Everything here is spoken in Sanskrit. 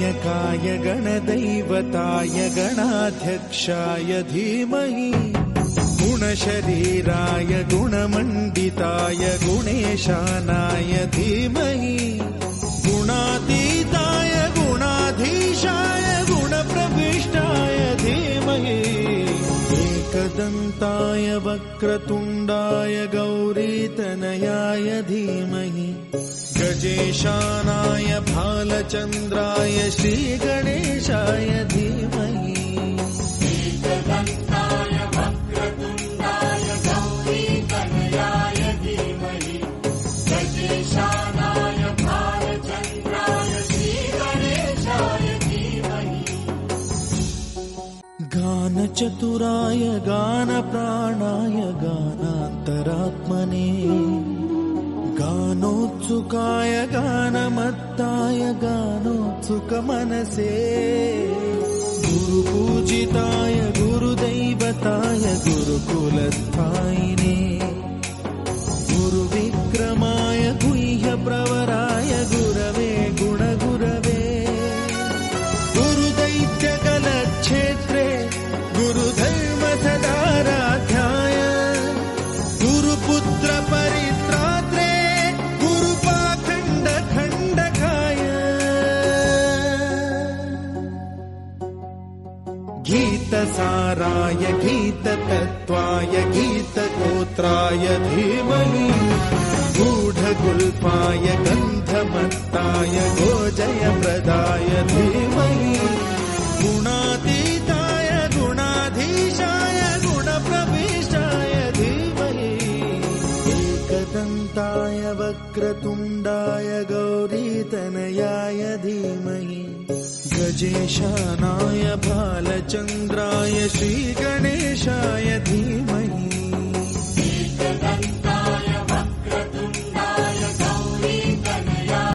गणनायकाय गणदैवताय गणाध्यक्षाय धीमहि गुणशरीराय गुणमण्डिताय गुणेशानाय धीमहि गुणातीताय गुणाधीशाय गुणप्रविष्टाय धीमहि एकदन्ताय वक्रतुण्डाय गौरीतनयाय धीमहि गजेशानाय भालचन्द्राय श्रीगणेशाय धीमहि एकदन्ताय वक्रतुण्डाय गौरीतनयाय धीमहि गजेशानाय भालचन्द्राय श्रीगणेशाय धीमहि गानचतुराय गानप्राणाय गानान्तरात्मने गानोत्सुकाय गानमत्ताय गानोत्सुकमनसे गुरुपूजिताय गुरुदैवताय गुरुकुलस्थायिने गुरुविक्रमाय गुह्यप्रवराय गुरवे गुणगुरवे गुरुदैत्यकलक्षेत्रे गुरुधर्मसदाराध्याय गुरुपुत्र परित्रात्रे गुरुपाखण्डखण्डकाय गीतसाराय गीततत्त्वाय गीतगोत्राय धीमहि गूढगुल्पाय गन्धमत्ताय गोजयप्रदाय धीमहि गुणातीताय गुणाधीशाय गुणप्रविष्टाय धीमहि एकदन्ताय वक्रतुण्डाय गौरीतनयाय धीमहि गजेशानाय भालचन्द्राय श्रीगणेशाय